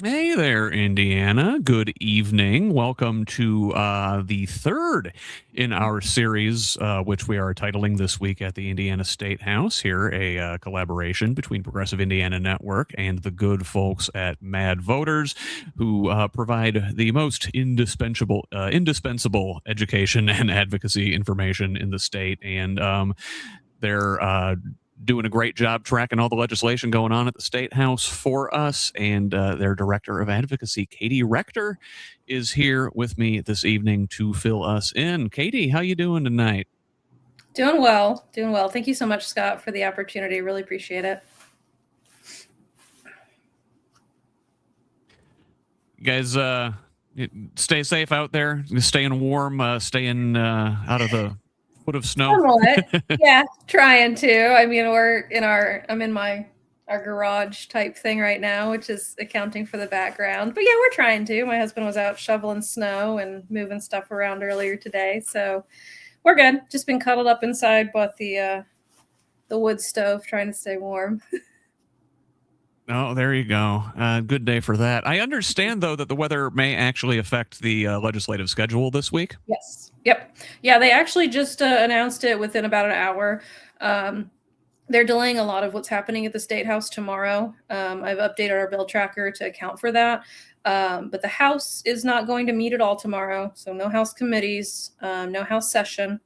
Hey there, Indiana. Good evening. Welcome to the third in our series, which we are titling this week at the Indiana Statehouse. Here, a collaboration between Progressive Indiana Network and the good folks at MADVoters, who provide the most indispensable education and advocacy information in the state. And they're doing a great job tracking all the legislation going on at the State House for us. And their director of advocacy, Kaitie Rector, is here with me this evening to fill us in. Kaitie, how you doing tonight? Doing well, doing well. Thank you so much, Scott, for the opportunity. Really appreciate it. You guys, stay safe out there, staying warm, staying out of the foot of snow. Somewhat, yeah, trying to. I mean, I'm in our garage type thing right now, which is accounting for the background. But yeah, we're trying to. My husband was out shoveling snow and moving stuff around earlier today, so we're good. Just been cuddled up inside, bought the wood stove, trying to stay warm. Oh, there you go. Good day for that. I understand, though, that the weather may actually affect the legislative schedule this week. Yes. Yep. Yeah, they actually just announced it within about an hour. They're delaying a lot of what's happening at the State House tomorrow. I've updated our bill tracker to account for that. But the House is not going to meet at all tomorrow. So no House committees, no House session.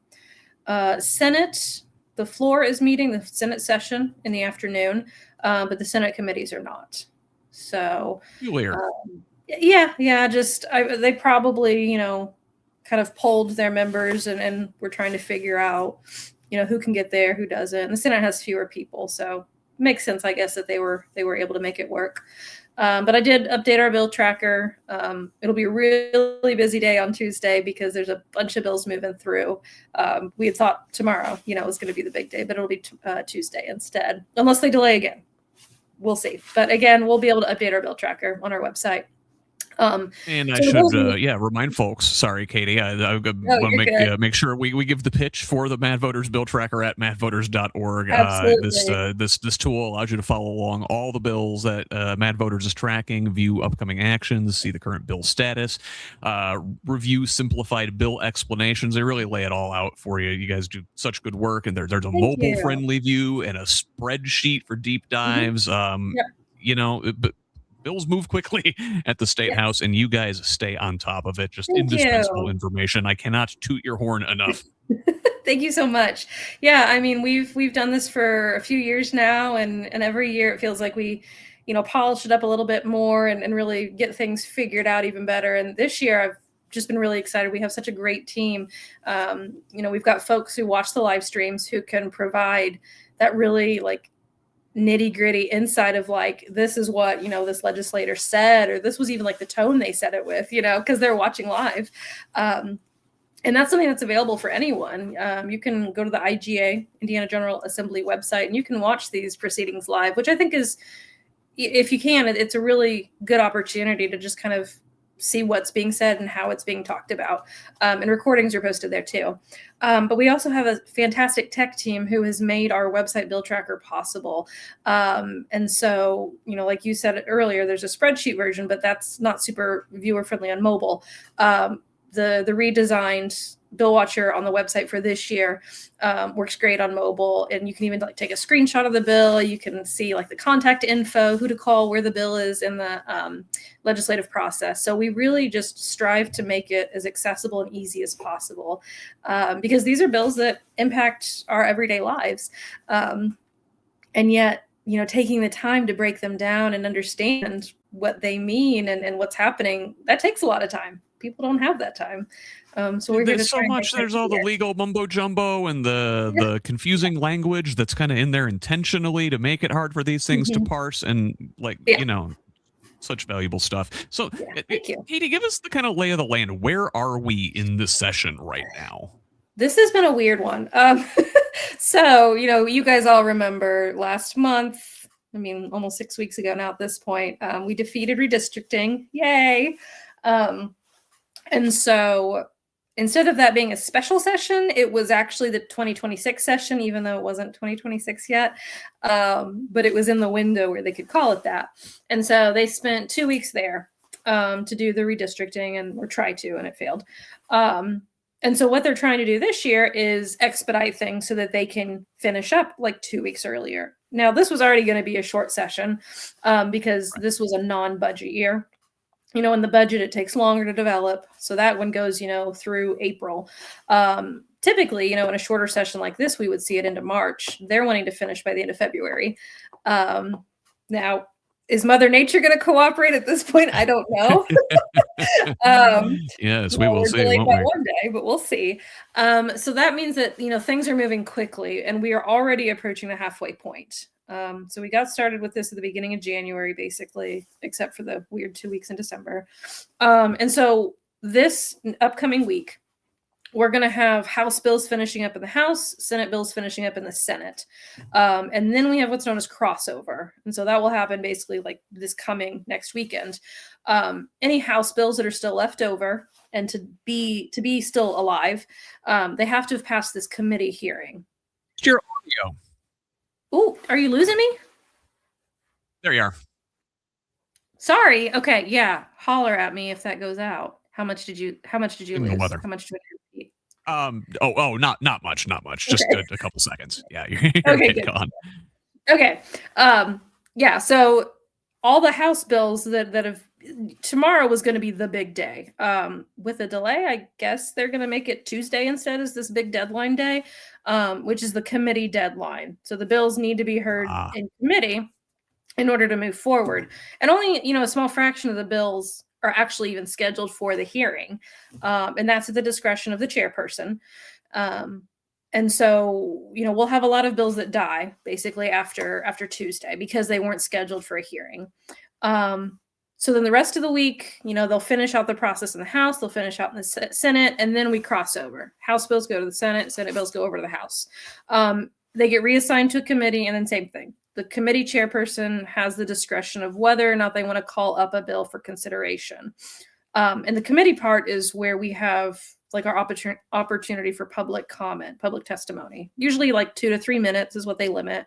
Senate, the floor is meeting, the Senate session in the afternoon, but the Senate committees are not. So, Clear. yeah, they probably, kind of polled their members and we're trying to figure out, who can get there, who doesn't. And the Senate has fewer people, so it makes sense, I guess, that they were able to make it work. But I did update our bill tracker. It'll be a really busy day on Tuesday because there's a bunch of bills moving through. We had thought tomorrow, was going to be the big day, but it'll be Tuesday instead, unless they delay again. We'll see. But again, we'll be able to update our bill tracker on our website. And I should, remind folks. Sorry, Kaitie. I want to make sure we give the pitch for the MADVoters bill tracker at madvoters.org. This tool allows you to follow along all the bills that MADVoters is tracking, view upcoming actions, see the current bill status, review simplified bill explanations. They really lay it all out for you. You guys do such good work, and there's a mobile friendly view and a spreadsheet for deep dives. But bills move quickly at the State House, and you guys stay on top of it. Just indispensable information. I cannot toot your horn enough. Thank you so much. Yeah, I mean, we've done this for a few years now, and every year it feels like we, polish it up a little bit more and really get things figured out even better. And this year I've just been really excited. We have such a great team. We've got folks who watch the live streams who can provide that really nitty gritty insight of this is what this legislator said, or this was even the tone they said it with, because they're watching live, and that's something that's available for anyone. You can go to the IGA, Indiana General Assembly website, and you can watch these proceedings live, which I think is, if you can, it's a really good opportunity to just kind of see what's being said and how it's being talked about. And recordings are posted there too. But we also have a fantastic tech team who has made our website bill tracker possible. And so, like you said earlier, there's a spreadsheet version, but that's not super viewer friendly on mobile. The redesigned Bill Watcher on the website for this year works great on mobile, and you can even take a screenshot of the bill. You can see the contact info, who to call, where the bill is in the legislative process. So we really just strive to make it as accessible and easy as possible, because these are bills that impact our everyday lives, and yet taking the time to break them down and understand what they mean and what's happening, that takes a lot of time. People don't have that time. So we're there's so much. There's all the legal mumbo jumbo and the confusing language that's kind of in there intentionally to make it hard for these things to parse, and such valuable stuff. So, Kaitie, give us the kind of lay of the land. Where are we in the session right now? This has been a weird one. So, you guys all remember last month, I mean, almost 6 weeks ago now at this point, we defeated redistricting. Yay. And so instead of that being a special session, it was actually the 2026 session, even though it wasn't 2026 yet. But it was in the window where they could call it that. And so they spent 2 weeks there to do the redistricting or try to, and it failed. And so what they're trying to do this year is expedite things so that they can finish up like 2 weeks earlier. Now, this was already going to be a short session because this was a non-budget year. In the budget, it takes longer to develop. So that one goes, through April. Typically, in a shorter session like this, we would see it into March. They're wanting to finish by the end of February. Now, is Mother Nature going to cooperate at this point? I don't know. Yes, we will see. Won't we? One day, but we'll see. So that means that, things are moving quickly, and we are already approaching the halfway point. So we got started with this at the beginning of January, basically, except for the weird 2 weeks in December. And so this upcoming week, we're going to have House bills finishing up in the House, Senate bills finishing up in the Senate. And then we have what's known as crossover. And so that will happen basically like this coming next weekend. Any House bills that are still left over and to be still alive, they have to have passed this committee hearing. Your audio. Oh, are you losing me? There you are. Sorry. Okay. Yeah. Holler at me if that goes out. How much did you lose? How much did you repeat? Not much. Just okay. a couple seconds. Yeah. You're okay. Good. Okay. Yeah. So all the House bills that have tomorrow was going to be the big day. With a delay, I guess they're going to make it Tuesday instead as this big deadline day, which is the committee deadline. So the bills need to be heard in committee in order to move forward. And only, a small fraction of the bills are actually even scheduled for the hearing. And that's at the discretion of the chairperson. And so, we'll have a lot of bills that die basically after Tuesday because they weren't scheduled for a hearing. So then the rest of the week, they'll finish out the process in the House, they'll finish out in the Senate, and then we cross over. House bills go to the Senate, Senate bills go over to the House. They get reassigned to a committee, and then same thing. The committee chairperson has the discretion of whether or not they want to call up a bill for consideration. And the committee part is where we have like our opportunity for public comment, public testimony. Usually like 2 to 3 minutes is what they limit.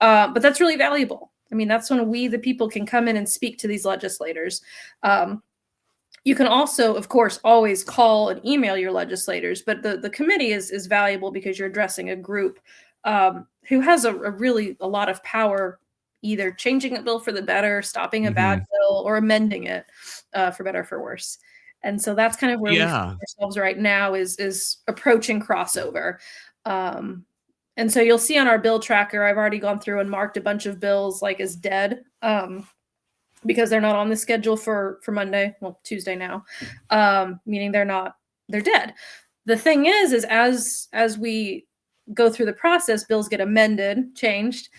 But that's really valuable. I mean, that's when we, the people, can come in and speak to these legislators. You can also, of course, always call and email your legislators, but the committee is valuable because you're addressing a group who has a lot of power, either changing a bill for the better, stopping a bad bill, or amending it for better or for worse. And so that's kind of where we find ourselves right now is approaching crossover. And so you'll see on our bill tracker, I've already gone through and marked a bunch of bills like as dead because they're not on the schedule for Monday, well, Tuesday now, meaning they're dead. The thing is as we go through the process, bills get amended, changed.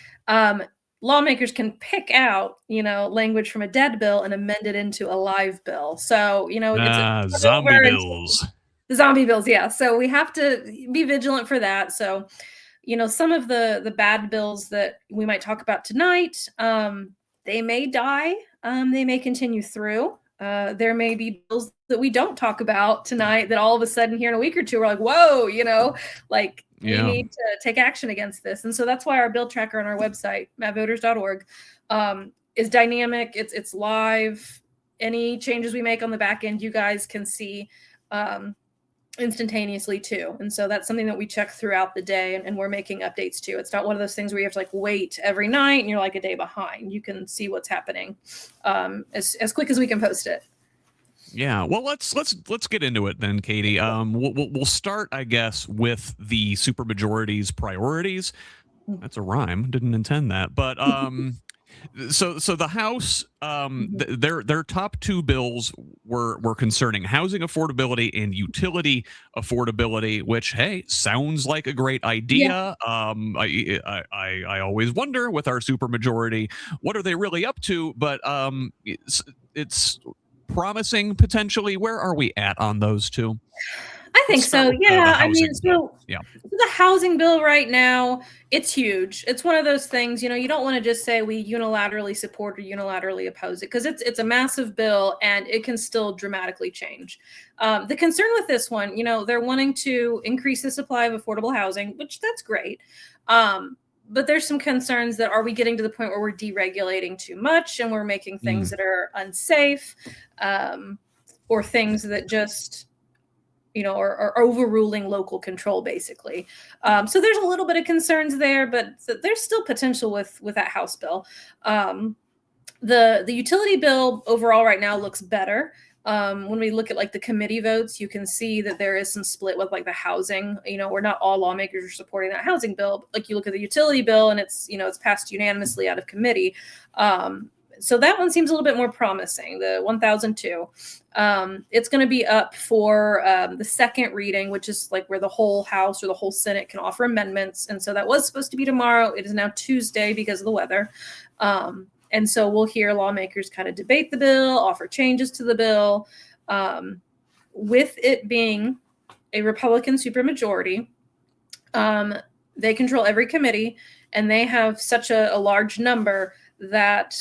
Lawmakers can pick out, language from a dead bill and amend it into a live bill. So, it's zombie bills. The zombie bills, yeah. So we have to be vigilant for that. So, some of the bad bills that we might talk about tonight, they may die. They may continue through. There may be bills that we don't talk about tonight that all of a sudden here in a week or two we're like, whoa, we need to take action against this. And so that's why our bill tracker on our website, MADVoters.org, is dynamic. It's live. Any changes we make on the back end, you guys can see instantaneously too. And so that's something that we check throughout the day and we're making updates to. It's not one of those things where you have to wait every night and you're like a day behind. You can see what's happening as quick as we can post it. Yeah, well, let's get into it then, Kaitie. We'll start, I guess, with the supermajority's priorities. That's a rhyme. Didn't intend that, but so the House, their top two bills were concerning housing affordability and utility affordability, which, hey, sounds like a great idea. Yeah. I always wonder with our supermajority, what are they really up to? But it's promising potentially. Where are we at on those two? I think so. Yeah. I mean, so yeah. The housing bill right now, it's huge. It's one of those things, you don't want to just say we unilaterally support or unilaterally oppose it, because it's a massive bill and it can still dramatically change. The concern with this one, they're wanting to increase the supply of affordable housing, which that's great. But there's some concerns that, are we getting to the point where we're deregulating too much and we're making things that are unsafe, or things that just are overruling local control, basically. So there's a little bit of concerns there, but there's still potential with that House bill. The utility bill overall right now looks better. When we look at like the committee votes, you can see that there is some split with like the housing, where not all lawmakers are supporting that housing bill. But, like, you look at the utility bill and it's passed unanimously out of committee. So that one seems a little bit more promising, the 1002. It's going to be up for the second reading, which is like where the whole House or the whole Senate can offer amendments. And so that was supposed to be tomorrow. It is now Tuesday because of the weather. And so we'll hear lawmakers kind of debate the bill, offer changes to the bill. With it being a Republican supermajority, they control every committee, and they have such a large number that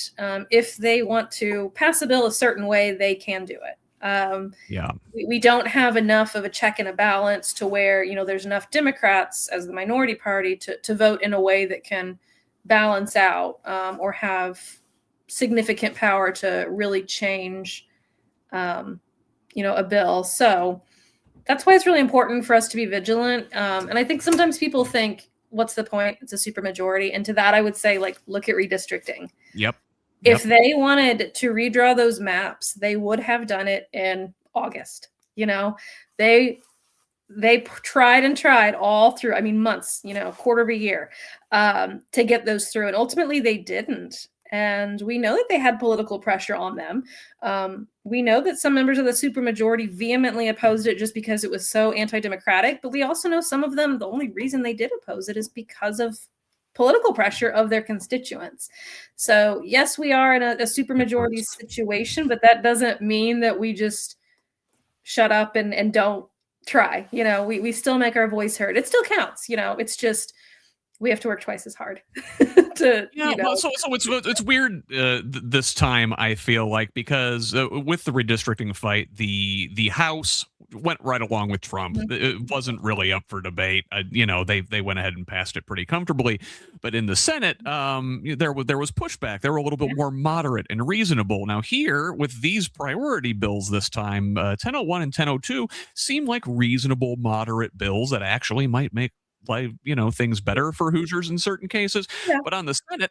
if they want to pass a bill a certain way, they can do it. We don't have enough of a check and a balance to where, there's enough Democrats as the minority party to vote in a way that can balance out or have significant power to really change, a bill. So that's why it's really important for us to be vigilant. And I think sometimes people think, what's the point? It's a supermajority. And to that, I would say, like, look at redistricting. Yep. If they wanted to redraw those maps, they would have done it in August. They tried and tried all through, months, quarter of a year, to get those through. And ultimately they didn't. And we know that they had political pressure on them. We know that some members of the supermajority vehemently opposed it just because it was so anti-democratic. But we also know some of them, the only reason they did oppose it is because of political pressure of their constituents. So yes, we are in a supermajority situation, but that doesn't mean that we just shut up and don't try. We still make our voice heard. It still counts. It's just, we have to work twice as hard to, well, so it's weird this time, I feel like, because with the redistricting fight, the House went right along with Trump. It wasn't really up for debate. They went ahead and passed it pretty comfortably. But in the Senate, there was pushback. They were a little bit more moderate and reasonable. Now here, with these priority bills this time, 1001 and 1002 seem like reasonable, moderate bills that actually might make things better for Hoosiers in certain cases. But on the Senate,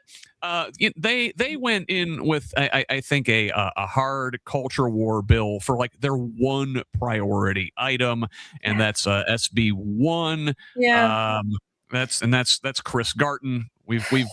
they went in with I think a hard culture war bill for like their one priority item, and that's SB 1. That's Chris Garton. We've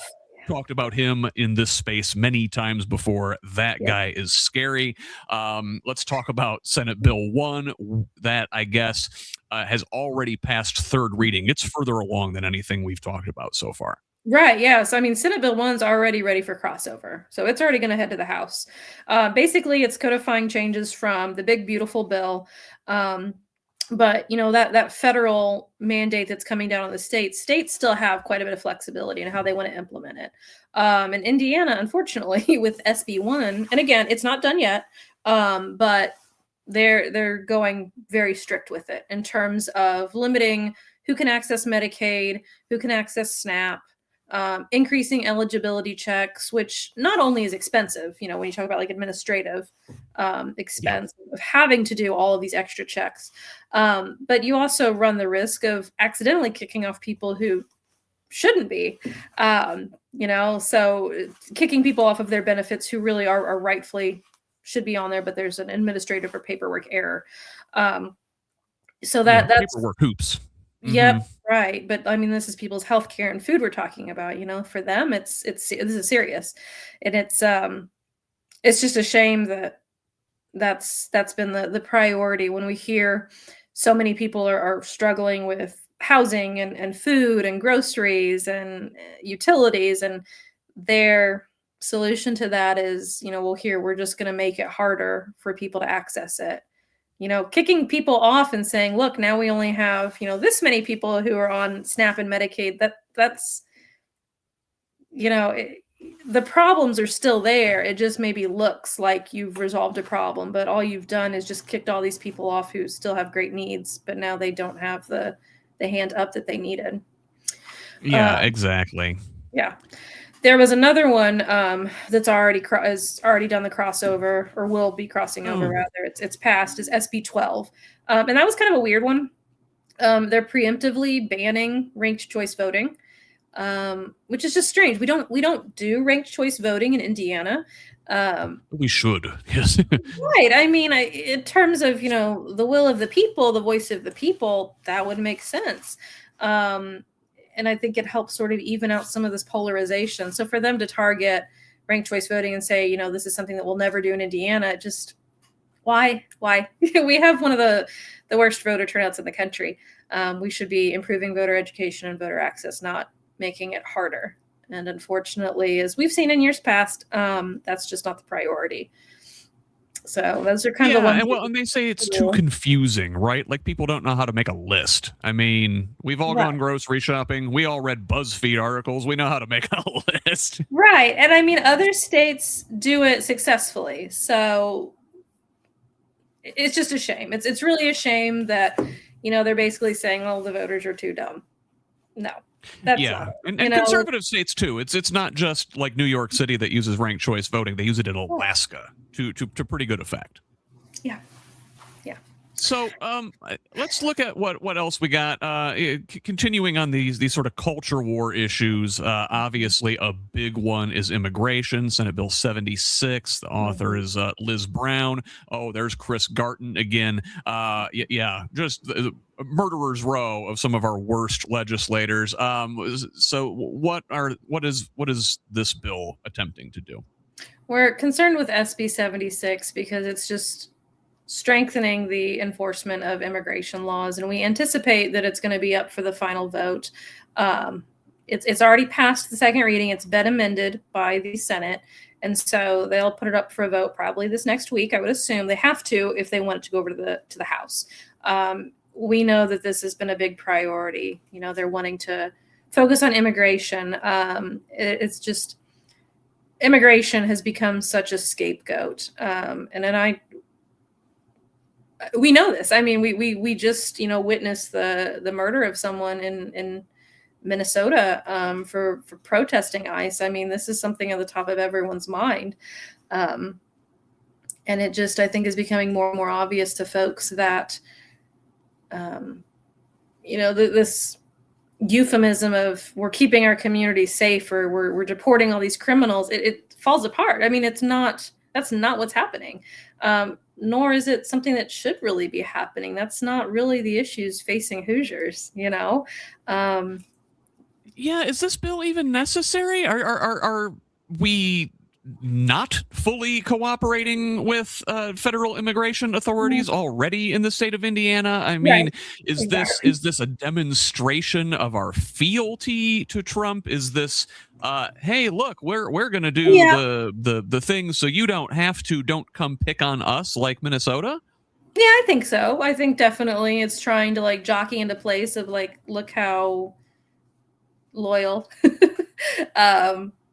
talked about him in this space many times before. That guy is scary. Let's talk about Senate Bill 1. That, I guess, has already passed third reading. It's further along than anything we've talked about so far. Right. Yeah. So, Senate Bill 1's already ready for crossover. So it's already going to head to the House. Basically, it's codifying changes from the big, beautiful bill. But that federal mandate that's coming down on the states still have quite a bit of flexibility in how they want to implement it. And Indiana, unfortunately, with SB 1, and again, it's not done yet, but they're going very strict with it in terms of limiting who can access Medicaid, who can access SNAP, increasing eligibility checks, which not only is expensive, when you talk about like administrative expense of having to do all of these extra checks, but you also run the risk of accidentally kicking off people who shouldn't be, so kicking people off of their benefits who really are rightfully should be on there, but there's an administrative or paperwork error. So that's paperwork hoops. Yep. Right. But this is people's healthcare and food we're talking about, for them, this is serious. And it's just a shame that's been the priority when we hear so many people are struggling with housing and food and groceries and utilities, and their solution to that is, we're just going to make it harder for people to access it. kicking people off and saying, look, now we only have, this many people who are on SNAP and Medicaid, that's, the problems are still there. It just maybe looks like you've resolved a problem, but all you've done is just kicked all these people off who still have great needs, but now they don't have the hand up that they needed. Yeah, exactly. Yeah. There was another one that's already done the crossover, or will be crossing over rather. It's passed, is SB 12. And that was kind of a weird one. They're preemptively banning ranked choice voting, which is just strange. We don't do ranked choice voting in Indiana. We should. Yes. Right. I mean, in terms of, the will of the people, the voice of the people, that would make sense. And I think it helps sort of even out some of this polarization. So for them to target ranked choice voting and say, this is something that we'll never do in Indiana, just why? We have one of the worst voter turnouts in the country. We should be improving voter education and voter access, not making it harder. And unfortunately, as we've seen in years past, that's just not the priority. So those are kind of the ones. And they say it's too confusing, right? Like people don't know how to make a list. I mean, we've all gone grocery shopping. We all read BuzzFeed articles. We know how to make a list. Right. And I mean, other states do it successfully. So it's just a shame. It's really a shame that, they're basically saying, oh, the voters are too dumb. No. That's not, and conservative states too. It's not just like New York City that uses ranked choice voting. They use it in Alaska to pretty good effect. Yeah. So let's look at what else we got. Continuing on these sort of culture war issues. Obviously, a big one is immigration. Senate Bill 76. The author is Liz Brown. Oh, there's Chris Garton again. Just the murderer's row of some of our worst legislators. So what is this bill attempting to do? We're concerned with SB 76 because it's just strengthening the enforcement of immigration laws, and we anticipate that it's going to be up for the final vote. It's already passed the second reading. It's been amended by the Senate, and so they'll put it up for a vote probably this next week. I would assume they have to if they want it to go over to the House. We know that this has been a big priority. They're wanting to focus on immigration. It's just immigration has become such a scapegoat, we know this. I mean, we just, witnessed the murder of someone in Minnesota for protesting ICE. I mean, this is something at the top of everyone's mind. And it just, I think, is becoming more and more obvious to folks that, this euphemism of we're keeping our community safe or we're deporting all these criminals, it falls apart. I mean, that's not what's happening. Nor is it something that should really be happening. That's not really the issues facing Hoosiers, is this bill even necessary? Are we not fully cooperating with federal immigration authorities already in the state of Indiana? I mean, is this a demonstration of our fealty to Trump? Is this hey, look, we're going to do the things so you don't have to, don't come pick on us like Minnesota? Yeah, I think so. I think definitely it's trying to jockey into place of look how loyal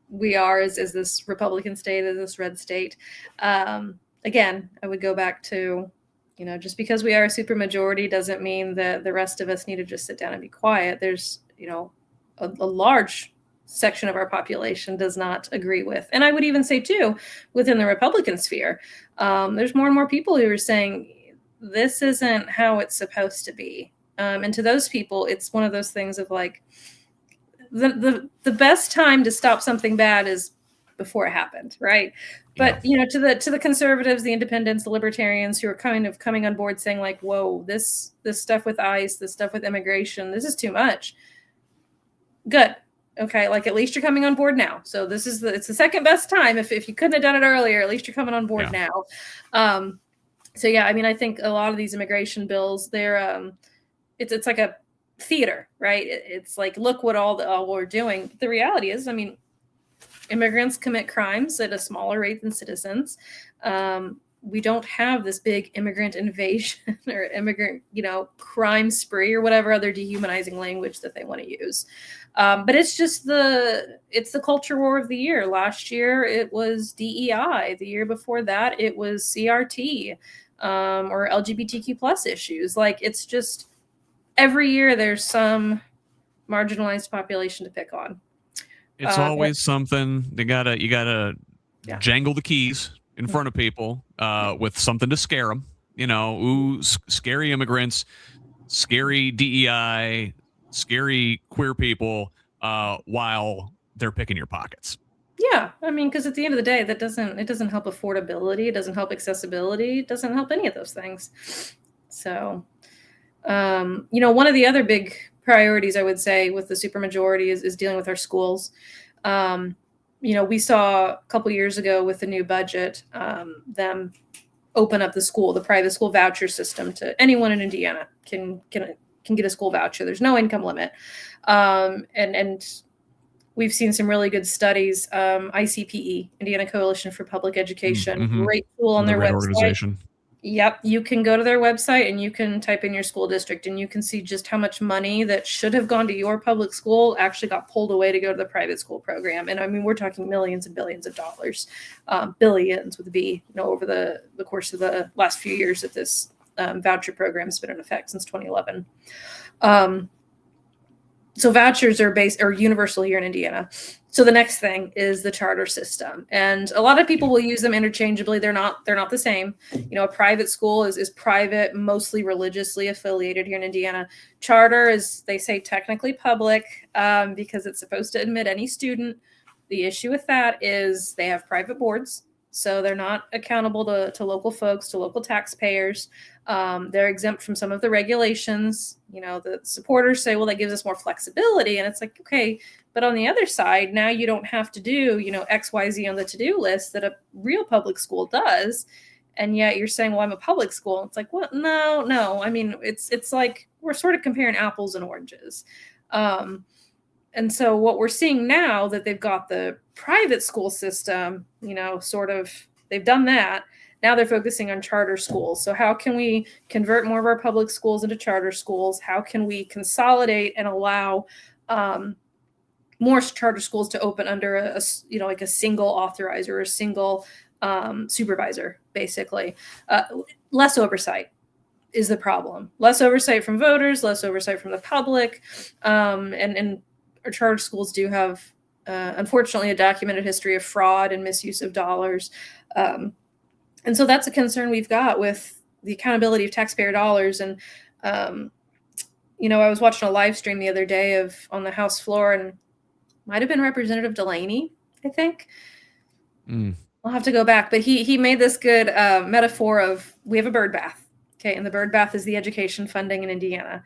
we are as this Republican state, as this red state. Again, I would go back to, just because we are a supermajority doesn't mean that the rest of us need to just sit down and be quiet. There's, a large section of our population does not agree with. And I would even say too, within the Republican sphere, there's more and more people who are saying this isn't how it's supposed to be. And to those people, it's one of those things of the best time to stop something bad is before it happened, right? But to the conservatives, the independents, the libertarians who are kind of coming on board saying whoa, this stuff with ICE, this stuff with immigration, this is too much. Good. Okay, at least you're coming on board now. So this is it's the second best time. If you couldn't have done it earlier, at least you're coming on board now. So I mean, I think a lot of these immigration bills, they're it's like a theater, right? It's look what all we're doing. The reality is, I mean, immigrants commit crimes at a smaller rate than citizens. we don't have this big immigrant invasion or immigrant, crime spree or whatever other dehumanizing language that they want to use. But it's just it's the culture war of the year. Last year it was DEI. The year before that it was CRT, or LGBTQ plus issues. Like, it's just every year there's some marginalized population to pick on. It's always something. You gotta jangle the keys in front of people with something to scare them. Ooh, scary immigrants, scary DEI, scary queer people, while they're picking your pockets. Yeah, I mean, because at the end of the day, it doesn't help affordability, it doesn't help accessibility, it doesn't help any of those things. So, one of the other big priorities, I would say, with the supermajority is dealing with our schools. We saw a couple years ago with the new budget, them open up the private school voucher system to anyone in Indiana can get a school voucher. There's no income limit. And we've seen some really good studies. ICPE, Indiana Coalition for Public Education, great tool on their website. Organization. Yep. You can go to their website and you can type in your school district and you can see just how much money that should have gone to your public school actually got pulled away to go to the private school program. And I mean, we're talking millions and billions of dollars, billions with a B, over the course of the last few years that this voucher program has been in effect since 2011. So vouchers are universal here in Indiana. So the next thing is the charter system. And a lot of people will use them interchangeably. They're not the same. A private school is private, mostly religiously affiliated here in Indiana. Charter is, they say, technically public, because it's supposed to admit any student. The issue with that is they have private boards. So they're not accountable to local folks, to local taxpayers. They're exempt from some of the regulations. The supporters say, well, that gives us more flexibility. And it's like, okay, but on the other side, now you don't have to do, XYZ on the to-do list that a real public school does. And yet you're saying, well, I'm a public school. It's like, well, no. I mean, it's like we're sort of comparing apples and oranges. And so what we're seeing now that they've got the private school system, they've done that. Now they're focusing on charter schools. So how can we convert more of our public schools into charter schools? How can we consolidate and allow more charter schools to open under a single authorizer or a single supervisor, basically? Less oversight is the problem. Less oversight from voters, less oversight from the public. And our charter schools do have, unfortunately, a documented history of fraud and misuse of dollars. And so that's a concern we've got with the accountability of taxpayer dollars. And, I was watching a live stream the other day on the House floor, and might have been Representative Delaney, I think. I'll have to go back. But he made this good metaphor of, we have a bird bath. Okay. And the bird bath is the education funding in Indiana.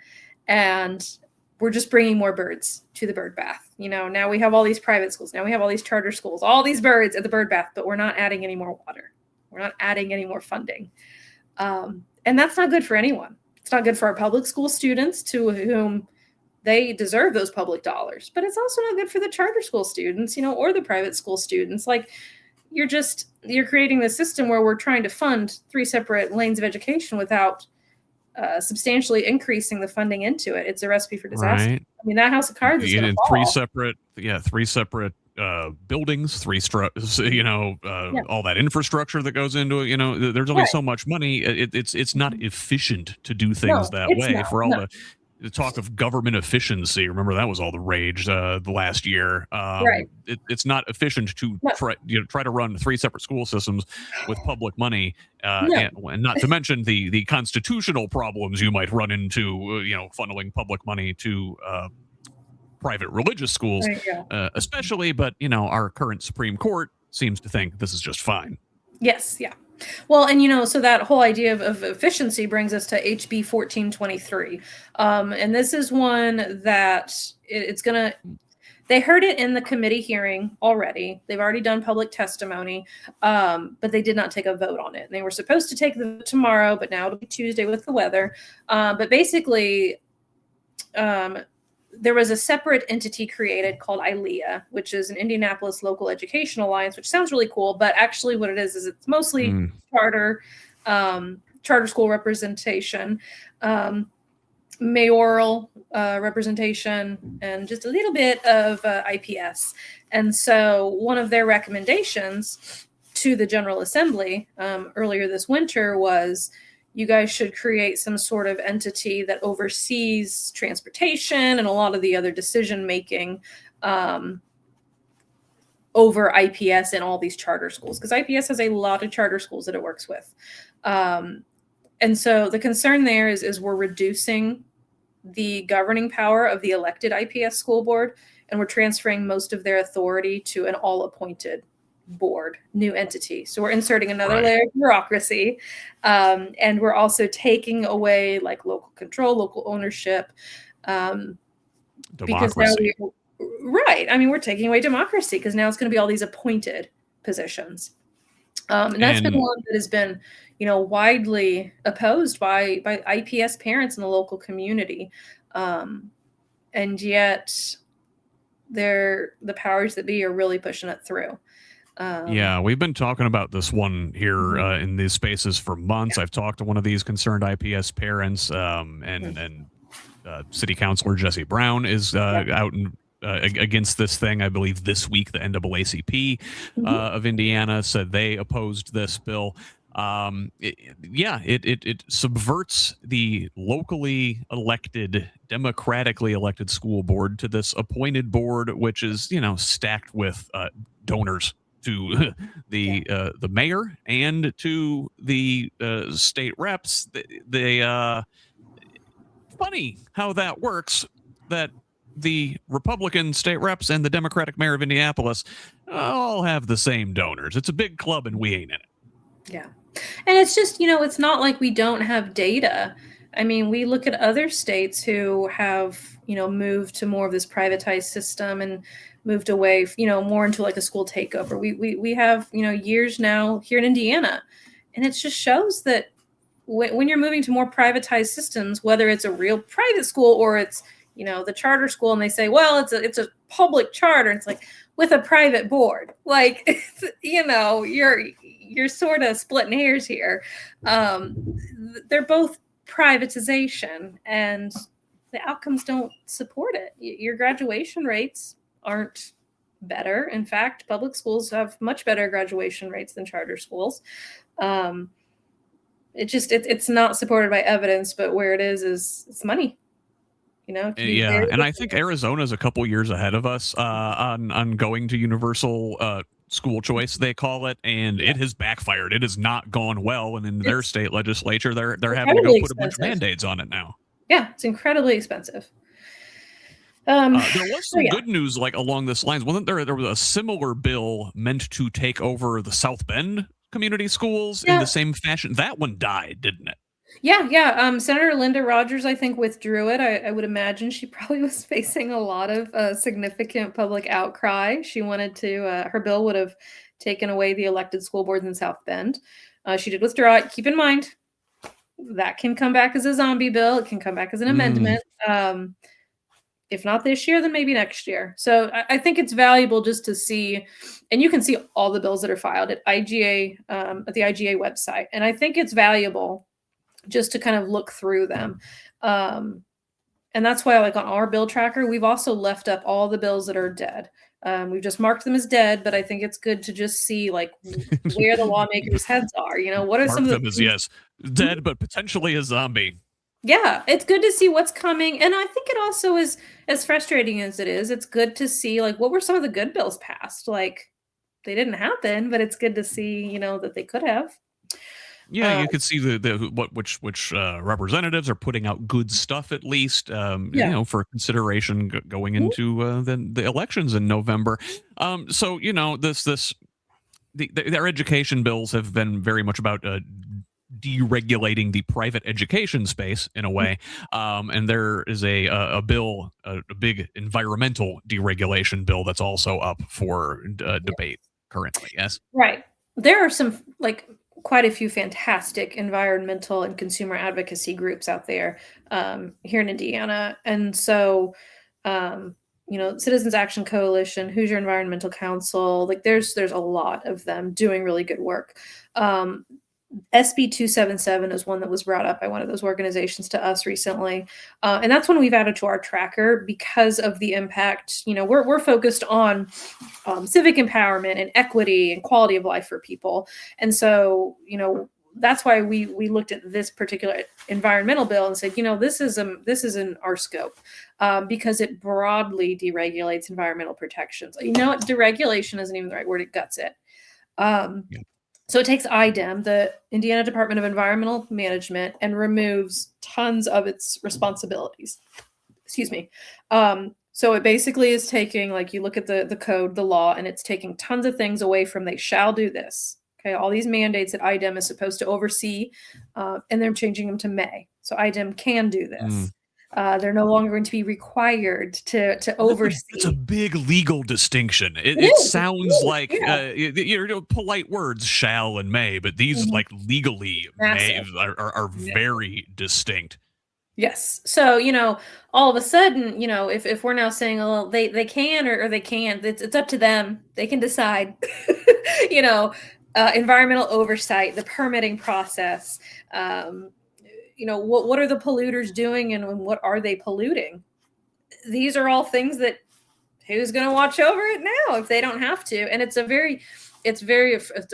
And we're just bringing more birds to the bird bath. Now we have all these private schools. Now we have all these charter schools, all these birds at the bird bath, but we're not adding any more water. We're not adding any more funding. And that's not good for anyone. It's not good for our public school students, to whom they deserve those public dollars, but it's also not good for the charter school students, or the private school students. Like, you're creating this system where we're trying to fund 3 separate lanes of education without substantially increasing the funding into it. It's a recipe for disaster. Right. I mean, that house of cards is going to fall. Three separate buildings, all that infrastructure that goes into it. There's only so much money. It's not efficient to do things that way. Not. For all the talk of government efficiency, remember that was all the rage the last year. Right. It's not efficient to try to run 3 separate school systems with public money, and not to mention the constitutional problems you might run into, funneling public money to private religious schools, especially. But our current Supreme Court seems to think this is just fine. Yes. Yeah. Well, and so that whole idea of efficiency brings us to HB 1423. And this is one that they heard it in the committee hearing already. They've already done public testimony, but they did not take a vote on it. And they were supposed to take the vote tomorrow, but now it'll be Tuesday with the weather. But basically, there was a separate entity created called ILEA, which is an Indianapolis Local Education Alliance, which sounds really cool, but actually what it is it's mostly charter school representation, mayoral representation, and just a little bit of IPS. And so one of their recommendations to the General Assembly earlier this winter was, you guys should create some sort of entity that oversees transportation and a lot of the other decision making over IPS and all these charter schools, because IPS has a lot of charter schools that it works with. And so the concern there is we're reducing the governing power of the elected IPS school board, and we're transferring most of their authority to an all-appointed board, new entity. So we're inserting another layer of bureaucracy, and we're also taking away like local control, local ownership, because now I mean, we're taking away democracy because now it's going to be all these appointed positions, and that's been one that has been, widely opposed by IPS parents in the local community, and yet the powers that be are really pushing it through. Yeah, we've been talking about this one here in these spaces for months. I've talked to one of these concerned IPS parents, and City Councilor Jesse Brown is out against this thing. I believe this week the NAACP of Indiana said they opposed this bill. It subverts the locally elected, democratically elected school board to this appointed board, which is, stacked with donors to the mayor and to the state reps. Funny how that works, that the Republican state reps and the Democratic mayor of Indianapolis all have the same donors. It's a big club and we ain't in it. Yeah. And it's just, it's not like we don't have data. I mean, we look at other states who have, moved to more of this privatized system and moved away, more into like a school takeover. We have, years now here in Indiana, and it just shows that when you're moving to more privatized systems, whether it's a real private school or it's, the charter school, and they say, well, it's a public charter. It's like, with a private board, like, you're sort of splitting hairs here. They're both privatization, and the outcomes don't support it. Your graduation rates aren't better. In fact, public schools have much better graduation rates than charter schools. It's not supported by evidence, but where it is it's money. And I think Arizona's a couple years ahead of us on going to universal school choice, they call it, and it has backfired. It has not gone well, and in their state legislature, they're having to go put a bunch of band-aids on it now. Yeah, it's incredibly expensive. There was some good news, like along this lines. Wasn't there was a similar bill meant to take over the South Bend community schools in the same fashion? That one died, didn't it? Yeah. Senator Linda Rogers, I think, withdrew it. I would imagine she probably was facing a lot of significant public outcry. She wanted to, her bill would have taken away the elected school boards in South Bend. She did withdraw it. Keep in mind, that can come back as a zombie bill. It can come back as an amendment. If not this year, then maybe next year. So I think it's valuable just to see, and you can see all the bills that are filed at IGA, at the IGA website. And I think it's valuable just to kind of look through them. And that's why, like, on our bill tracker, we've also left up all the bills that are dead. We've just marked them as dead, but I think it's good to just see, like, where the lawmakers' heads are. What are some of them? Dead, but potentially a zombie. Yeah, it's good to see what's coming. And I think it also is, as frustrating as it is, it's good to see, like, what were some of the good bills passed? Like, they didn't happen, but it's good to see, that they could have. Yeah, you could see which representatives are putting out good stuff, at least, for consideration going into the elections in November. So their education bills have been very much about deregulating the private education space in a way, and there is a bill, a big environmental deregulation bill that's also up for debate currently. Yes, right. There are some quite a few fantastic environmental and consumer advocacy groups out there here in Indiana. And so Citizens Action Coalition, Hoosier Environmental Council. Like there's a lot of them doing really good work. SB 277 is one that was brought up by one of those organizations to us recently. And that's one we've added to our tracker because of the impact. We're focused on civic empowerment and equity and quality of life for people. And so, that's why we looked at this particular environmental bill and said, this is in our scope because it broadly deregulates environmental protections. Deregulation isn't even the right word. It guts it. So it takes IDEM, the Indiana Department of Environmental Management, and removes tons of its responsibilities. Excuse me. So it basically is taking, like, you look at the code, the law, and it's taking tons of things away from they shall do this. Okay, all these mandates that IDEM is supposed to oversee, and they're changing them to may. So IDEM can do this. They're no longer going to be required to oversee. It's a big legal distinction. It sounds like polite words, shall and may, but these like legally may are very distinct. Yes. So, all of a sudden, if we're now saying, oh, they can or they can't, it's up to them. They can decide, environmental oversight, the permitting process, what are the polluters doing and what are they polluting? These are all things that who's going to watch over it now if they don't have to? And it's a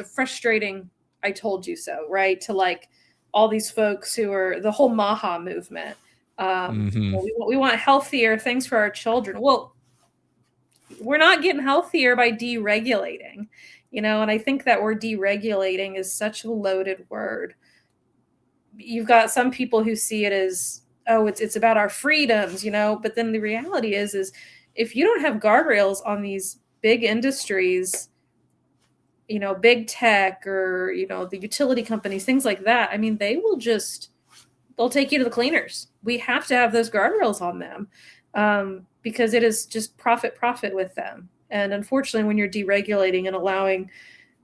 frustrating, I told you so, right? To like all these folks who are the whole MAHA movement. We want healthier things for our children. Well, we're not getting healthier by deregulating, and I think that word deregulating is such a loaded word. You've got some people who see it as, oh, it's about our freedoms, but then the reality is if you don't have guardrails on these big industries, big tech or, the utility companies, things like that, I mean, they'll take you to the cleaners. We have to have those guardrails on them because it is just profit with them. And unfortunately, when you're deregulating and allowing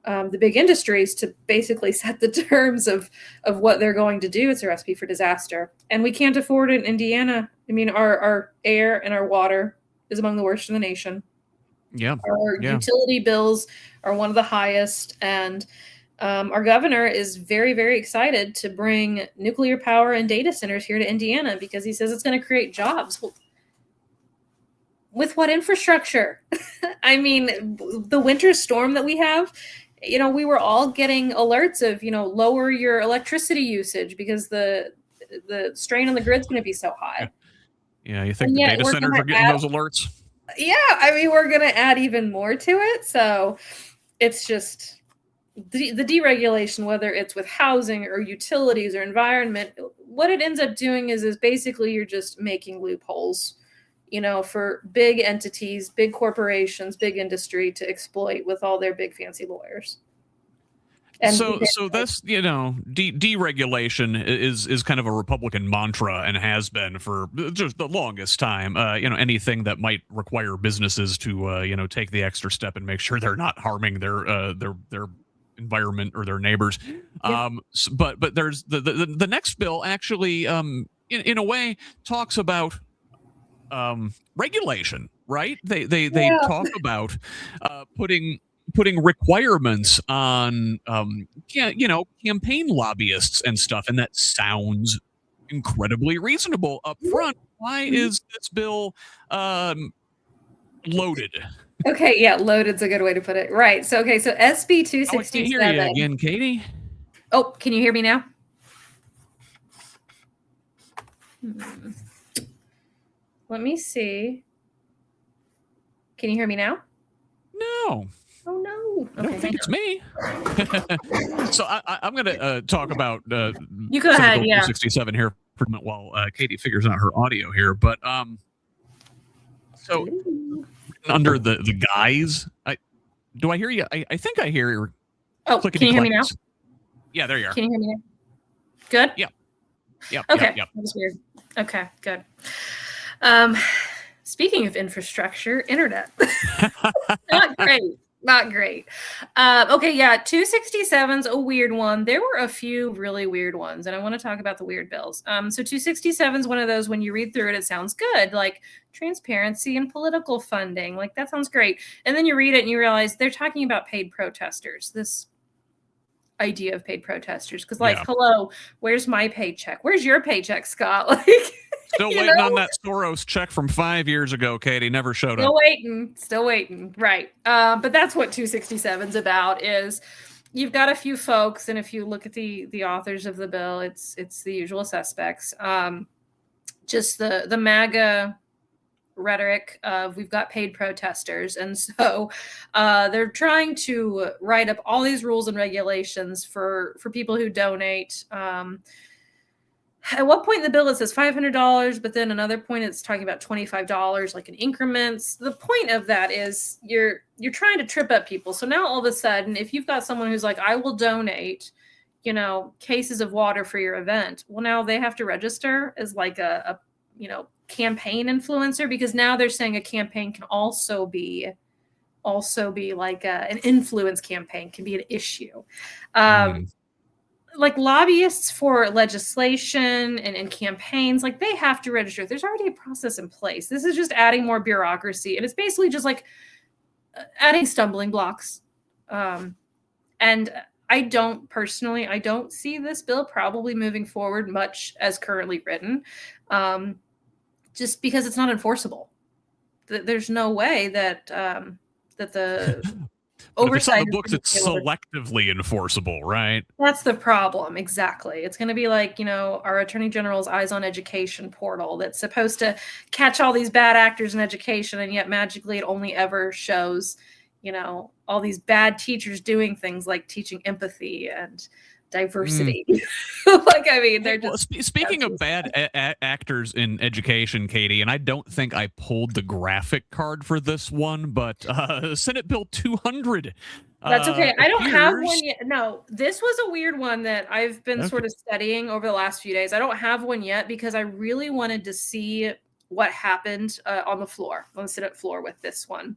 the big industries to basically set the terms of what they're going to do, it's a recipe for disaster. And we can't afford it in Indiana. I mean, our air and our water is among the worst in the nation. Yeah. Our utility bills are one of the highest. And our governor is very, very excited to bring nuclear power and data centers here to Indiana because he says it's going to create jobs. Well, with what infrastructure? I mean, the winter storm that we have, we were all getting alerts of, lower your electricity usage because the strain on the grid's going to be so high. Yeah, you think the data centers are getting those alerts? Yeah, I mean, we're going to add even more to it. So it's just the deregulation, whether it's with housing or utilities or environment, what it ends up doing is basically you're just making loopholes, for big entities, big corporations, big industry to exploit with all their big fancy lawyers. And so that's, deregulation is kind of a Republican mantra and has been for just the longest time. Anything that might require businesses to, take the extra step and make sure they're not harming their environment or their neighbors. Yeah. But there's the next bill actually, in a way, talks about regulation, right? They talk about putting requirements on campaign lobbyists and stuff, and that sounds incredibly reasonable up front. Why is this bill loaded? Okay, yeah, loaded's a good way to put it. Right. So SB 267. I can't hear you again, Kaitie. Oh, can you hear me now? Let me see. Can you hear me now? No. Oh, no. I don't think it's me. So I'm going to talk about you go ahead, 267 here for a minute while Kaitie figures out her audio here. But so under the guise, do I hear you? I think I hear you. Oh, can you hear me now? Yeah, there you are. Can you hear me now? Good? Yeah. Okay. Yep. That was weird. Okay, good. Speaking of infrastructure, internet. Not great. Not great. Okay, yeah, 267's a weird one. There were a few really weird ones, and I want to talk about the weird bills. So 267's one of those, when you read through it, it sounds good, like transparency and political funding. Like, that sounds great. And then you read it and you realize they're talking about paid protesters. This idea of paid protesters, because hello, where's my paycheck? Where's your paycheck, Scott? Like, still waiting on that Soros check from 5 years ago, Kaitie. Never showed up. Still waiting. Right. But that's what 267's about. Is you've got a few folks, and if you look at the authors of the bill, it's the usual suspects. Just the MAGA rhetoric of, we've got paid protesters, and so they're trying to write up all these rules and regulations for people who donate. At one point in the bill it says $500, but then another point it's talking about $25, like in increments. The point of that is you're trying to trip up people. So now all of a sudden, if you've got someone who's like, I will donate, cases of water for your event, well, now they have to register as like a campaign influencer, because now they're saying a campaign can also be like an influence campaign can be an issue. Like lobbyists for legislation and campaigns, like they have to register. There's already a process in place. This is just adding more bureaucracy, and it's basically just like adding stumbling blocks. And I don't see this bill probably moving forward much as currently written, just because it's not enforceable. There's no way that the oversight. If it's on the books, it's selectively enforceable, right? That's the problem. Exactly. It's going to be like, our Attorney General's Eyes on Education portal that's supposed to catch all these bad actors in education, and yet magically it only ever shows, all these bad teachers doing things like teaching empathy and diversity. They're just. Well, speaking of bad actors in education, Kaitie, and I don't think I pulled the graphic card for this one, but Senate Bill 200. That's okay. I don't have one yet. No, this was a weird one that I've been sort of studying over the last few days. I don't have one yet because I really wanted to see what happened on the Senate floor with this one.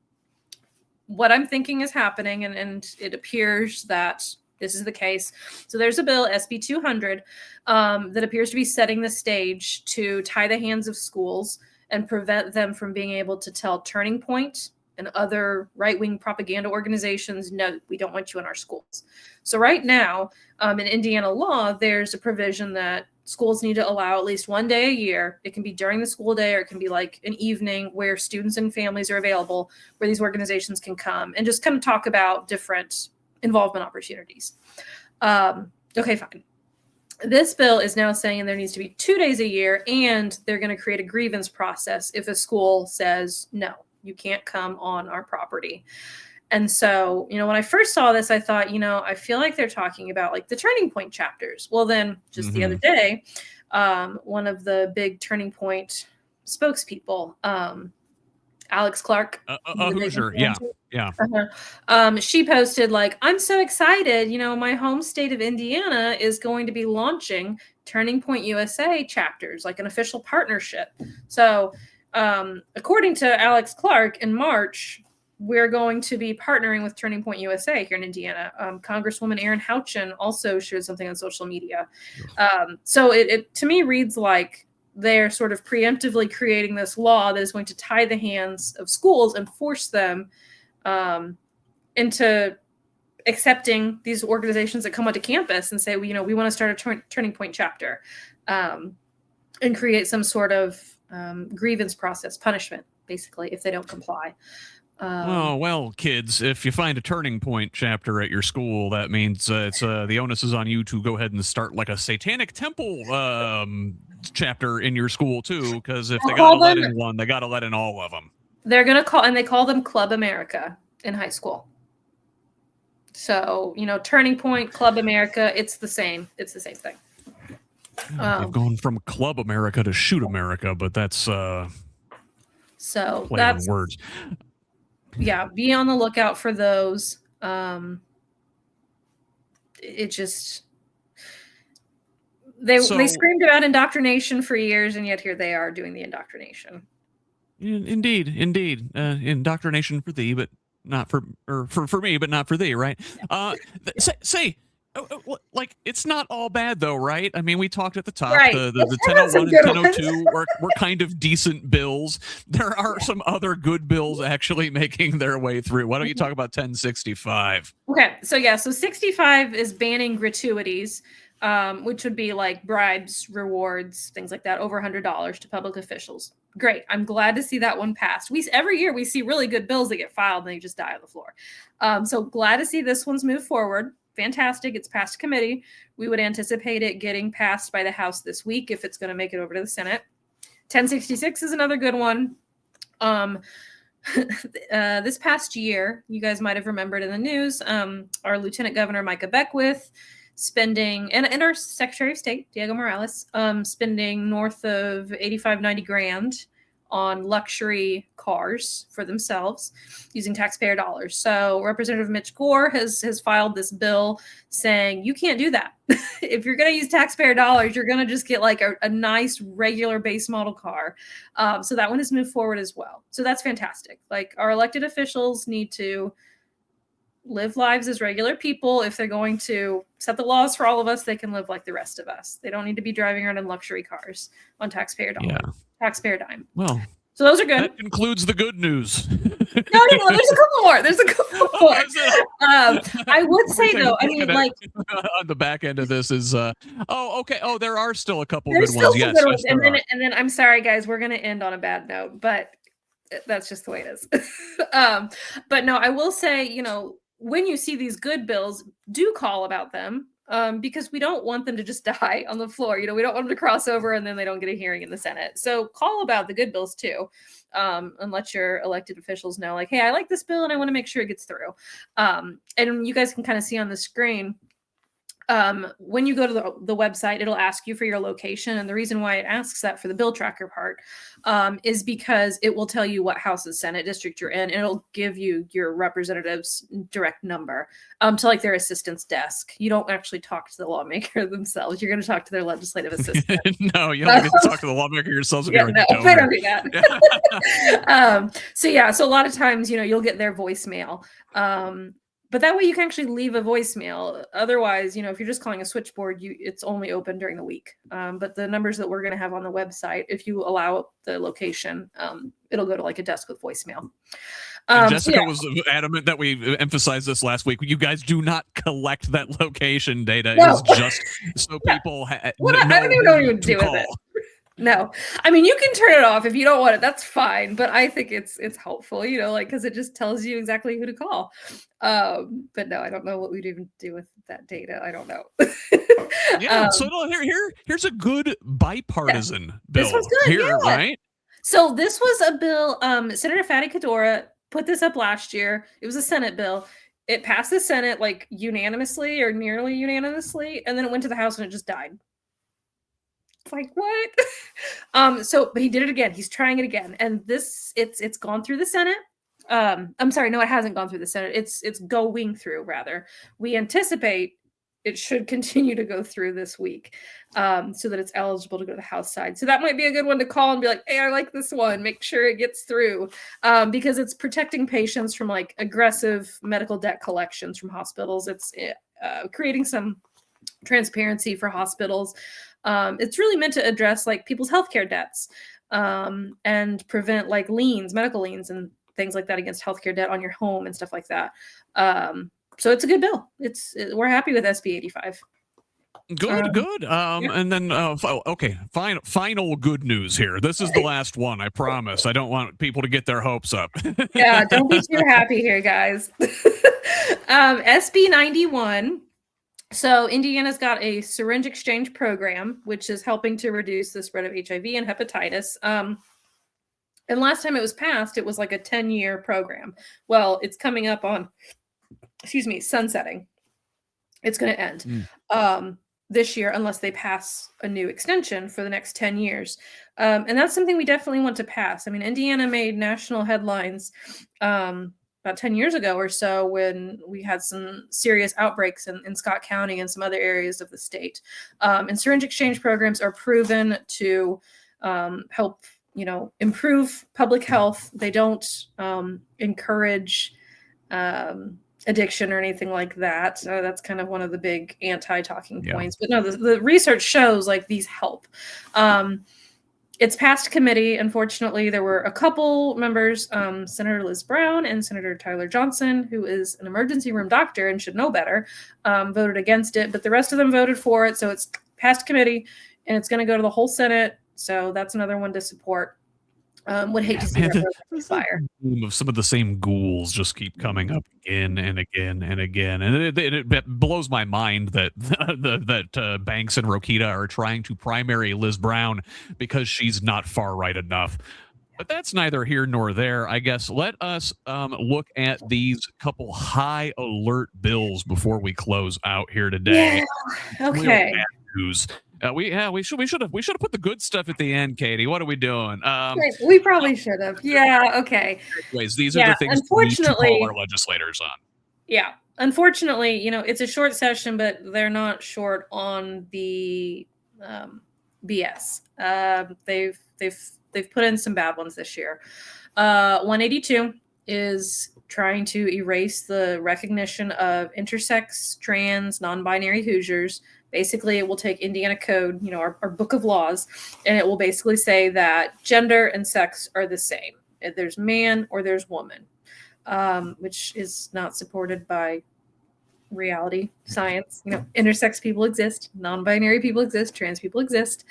What I'm thinking is happening, and it appears that this is the case. So there's a bill, SB 200, that appears to be setting the stage to tie the hands of schools and prevent them from being able to tell Turning Point and other right-wing propaganda organizations, no, we don't want you in our schools. So right now, in Indiana law, there's a provision that schools need to allow at least one day a year. It can be during the school day, or it can be like an evening where students and families are available, where these organizations can come and just kind of talk about different involvement opportunities. Okay, fine. This bill is now saying there needs to be 2 days a year, and they're going to create a grievance process if a school says, no, you can't come on our property. And so, when I first saw this, I thought, I feel like they're talking about like the Turning Point chapters. Well, then just the other day, one of the big Turning Point spokespeople, Alex Clark, a Hoosier, yeah. She posted like, I'm so excited. My home state of Indiana is going to be launching Turning Point USA chapters, like an official partnership. So according to Alex Clark, in March, we're going to be partnering with Turning Point USA here in Indiana. Congresswoman Erin Houchin also shared something on social media. So it to me reads like they're sort of preemptively creating this law that is going to tie the hands of schools and force them into accepting these organizations that come onto campus and say, we want to start a Turning Point chapter, and create some sort of grievance process, punishment, basically, if they don't comply. Well, kids, if you find a Turning Point chapter at your school, that means it's the onus is on you to go ahead and start like a Satanic Temple chapter in your school too, because if they got to let in one, they got to let in all of them. They're going to they call them Club America in high school. So, Turning Point, Club America, it's the same thing. They've gone from Club America to Shoot America, but that's so play on words. Yeah, be on the lookout for those. It just they screamed about indoctrination for years, and yet here they are doing the indoctrination. Indeed, indoctrination for thee, but not for me, but not for thee, right? Say, like, it's not all bad though, right? I mean, we talked at the top, right. the 1001 and 1002 were kind of decent bills. There are some other good bills actually making their way through. Why don't you talk about 1065? Okay, so 65 is banning gratuities, which would be like bribes, rewards, things like that, over $100 to public officials. Great. I'm glad to see that one passed. Every year we see really good bills that get filed and they just die on the floor. So glad to see this one's moved forward. Fantastic. It's passed committee. We would anticipate it getting passed by the House this week if it's going to make it over to the Senate. 1066 is another good one. This past year, you guys might have remembered in the news, our Lieutenant Governor Micah Beckwith spending, and our Secretary of State, Diego Morales, spending north of 85, 90 grand on luxury cars for themselves using taxpayer dollars. So Representative Mitch Gore has filed this bill saying you can't do that. If you're going to use taxpayer dollars, you're going to just get like a nice regular base model car. So that one has moved forward as well. So that's fantastic. Like, our elected officials need to live lives as regular people. If they're going to set the laws for all of us, they can live like the rest of us. They don't need to be driving around in luxury cars on taxpayer dollars. Yeah. Taxpayer dime. Well, so those are good. That concludes the good news. No. There's a couple more. I would say though, I mean, like, on the back end of this is okay. Oh, there are still a couple good ones. Yes, good ones. And then I'm sorry, guys, we're gonna end on a bad note, but that's just the way it is. But no, I will say, when you see these good bills, do call about them. Because we don't want them to just die on the floor. We don't want them to cross over and then they don't get a hearing in the Senate. So call about the good bills too, and let your elected officials know, like, hey, I like this bill and I want to make sure it gets through. And you guys can kind of see on the screen, when you go to the website, it'll ask you for your location. And the reason why it asks that for the bill tracker part is because it will tell you what House and Senate district you're in, and it'll give you your representative's direct number to like their assistant's desk. You don't actually talk to the lawmaker themselves. You're going to talk to their legislative assistant. No, you don't get to talk to the lawmaker yourselves. Yeah, no, they don't do that. So a lot of times, you'll get their voicemail. But that way you can actually leave a voicemail. Otherwise, if you're just calling a switchboard, it's only open during the week. But the numbers that we're going to have on the website, if you allow the location, it'll go to like a desk with voicemail. Jessica was adamant that we emphasized this last week. You guys do not collect that location data. No. It's just so people I don't even know what you do with it. No, I mean, you can turn it off if you don't want it. That's fine. But I think it's helpful, because it just tells you exactly who to call. But no, I don't know what we'd even do with that data. I don't know. Yeah. So here's a good bipartisan bill. This was good. Here, right? So this was a bill. Senator Fatty Cadora put this up last year. It was a Senate bill. It passed the Senate like unanimously or nearly unanimously, and then it went to the House and it just died. Like, what? But he did it again. He's trying it again. And it's gone through the Senate. I'm sorry, no, it hasn't gone through the Senate. It's going through, rather. We anticipate it should continue to go through this week, so that it's eligible to go to the House side. So that might be a good one to call and be like, hey, I like this one. Make sure it gets through, because it's protecting patients from like aggressive medical debt collections from hospitals. It's creating some transparency for hospitals. It's really meant to address like people's healthcare debts, and prevent like medical liens and things like that against healthcare debt on your home and stuff like that. So it's a good bill. We're happy with SB 85. Good. And then, okay, final good news here. This is the last one, I promise. I don't want people to get their hopes up. Yeah, don't be too happy here, guys. SB 91. So Indiana's got a syringe exchange program, which is helping to reduce the spread of HIV and hepatitis. And last time it was passed, it was like a 10-year program. Well, it's coming up on, sunsetting. It's going to end this year unless they pass a new extension for the next 10 years. And that's something we definitely want to pass. I mean, Indiana made national headlines about 10 years ago or so when we had some serious outbreaks in Scott County and some other areas of the state. And syringe exchange programs are proven to help, improve public health. They don't encourage addiction or anything like that. So that's kind of one of the big anti-talking points. But no, the research shows like these help. It's passed committee. Unfortunately, there were a couple members, Senator Liz Brown and Senator Tyler Johnson, who is an emergency room doctor and should know better, voted against it. But the rest of them voted for it. So it's passed committee, and it's going to go to the whole Senate. So that's another one to support. Would hate to see that fire. Some of the same ghouls just keep coming up again and again and again, and it blows my mind that that Banks and Rokita are trying to primary Liz Brown because she's not far right enough. But that's neither here nor there, I guess. Let us look at these couple high alert bills before we close out here today. Yeah. Okay. News. We should have put the good stuff at the end, Kaitie. What are we doing? We probably should have. Yeah. Okay. Anyways, these are the things we need to call our legislators on. Yeah. Unfortunately, it's a short session, but they're not short on the BS. They've put in some bad ones this year. 182 is trying to erase the recognition of intersex, trans, non-binary Hoosiers. Basically, it will take Indiana code, our book of laws, and it will basically say that gender and sex are the same. There's man or there's woman, which is not supported by reality, science. Intersex people exist, non-binary people exist, trans people exist.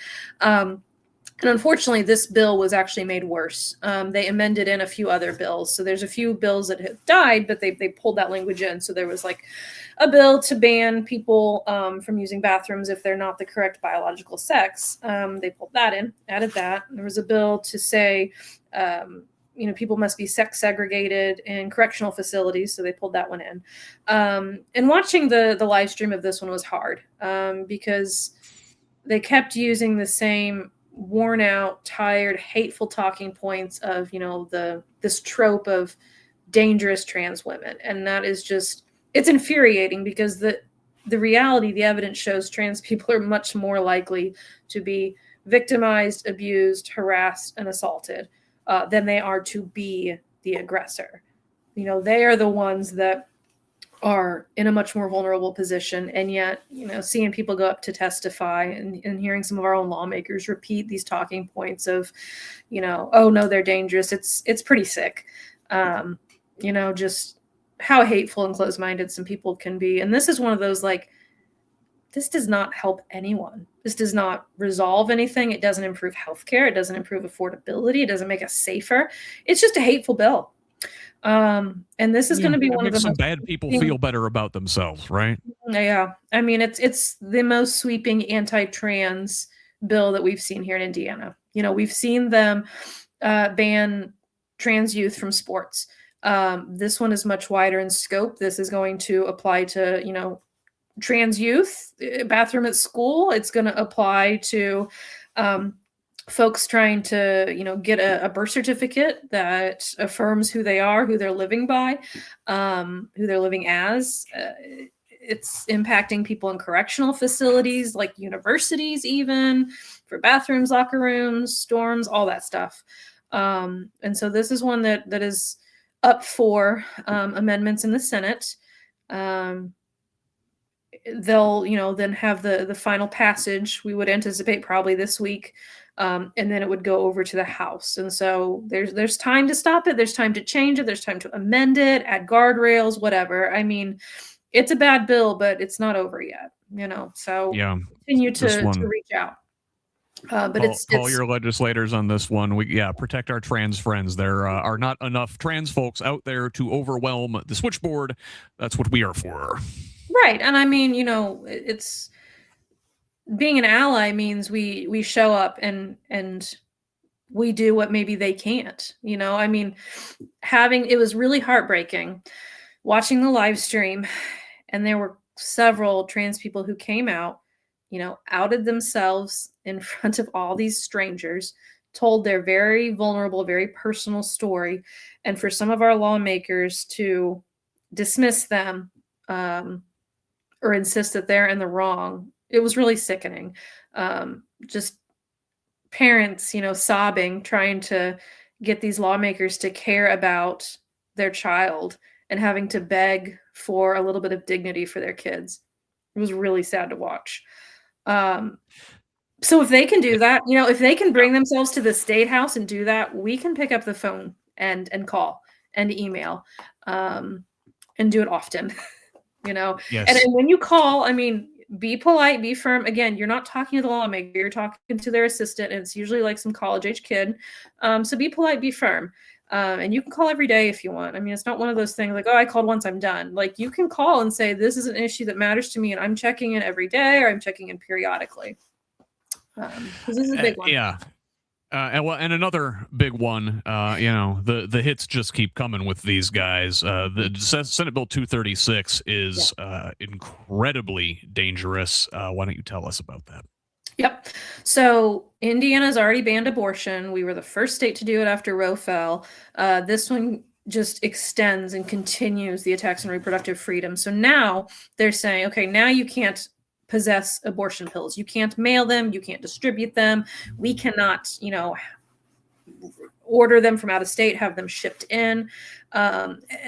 And unfortunately, this bill was actually made worse. They amended in a few other bills. So there's a few bills that have died, but they pulled that language in. So there was like a bill to ban people from using bathrooms if they're not the correct biological sex. They pulled that in, added that. There was a bill to say, people must be sex segregated in correctional facilities. So they pulled that one in. And watching the live stream of this one was hard because they kept using the same worn out, tired, hateful talking points of, this trope of dangerous trans women. And that is just, it's infuriating because the reality, the evidence shows trans people are much more likely to be victimized, abused, harassed, and assaulted than they are to be the aggressor. They are the ones that are in a much more vulnerable position. And yet, seeing people go up to testify and hearing some of our own lawmakers repeat these talking points of, oh no, they're dangerous. It's pretty sick. Just how hateful and closed-minded some people can be. And this is one of those, this does not help anyone. This does not resolve anything. It doesn't improve healthcare. It doesn't improve affordability. It doesn't make us safer. It's just a hateful bill. And this is going to be one of the most bad people feel better about themselves, right? Yeah. I mean, it's the most sweeping anti-trans bill that we've seen here in Indiana. We've seen them ban trans youth from sports. This one is much wider in scope. This is going to apply to, trans youth, bathroom at school. It's going to apply to folks trying to, get a birth certificate that affirms who they are, who they're living by, who they're living as. It's impacting people in correctional facilities, like universities, even for bathrooms, locker rooms, storms, all that stuff. And so this is one that is up for amendments in the Senate. They'll, then have the final passage. We would anticipate probably this week. And then it would go over to the House. And so there's time to stop it. There's time to change it. There's time to amend it, add guardrails, whatever. I mean, it's a bad bill, but it's not over yet, so continue to reach out. But call your legislators on this one. Protect our trans friends. There are not enough trans folks out there to overwhelm the switchboard. That's what we are for. Right. And I mean, it's being an ally means we show up and we do what maybe they can't, I mean, it was really heartbreaking watching the live stream, and there were several trans people who came out, outed themselves in front of all these strangers, told their very vulnerable, very personal story. And for some of our lawmakers to dismiss them or insist that they're in the wrong, it was really sickening. Just parents, sobbing, trying to get these lawmakers to care about their child. and having to beg for a little bit of dignity for their kids. It was really sad to watch. So if they can do that, if they can bring themselves to the Statehouse and do that, we can pick up the phone and call and email, and do it often, Yes. And when you call, I mean, be polite, be firm. Again, you're not talking to the lawmaker, you're talking to their assistant, and it's usually like some college-age kid. So be polite, be firm. And you can call every day if you want. I mean, it's not one of those things like, oh, I called once, I'm done. Like, you can call and say, this is an issue that matters to me, and I'm checking in every day, or I'm checking in periodically. This is a big one. Yeah. And another big one, the hits just keep coming with these guys. The Senate Bill 236 is incredibly dangerous. Why don't you tell us about that? Yep. So Indiana's already banned abortion. We were the first state to do it after Roe fell. This one just extends and continues the attacks on reproductive freedom. So now they're saying, okay, now you can't possess abortion pills. You can't mail them. You can't distribute them. We cannot, order them from out of state, have them shipped in.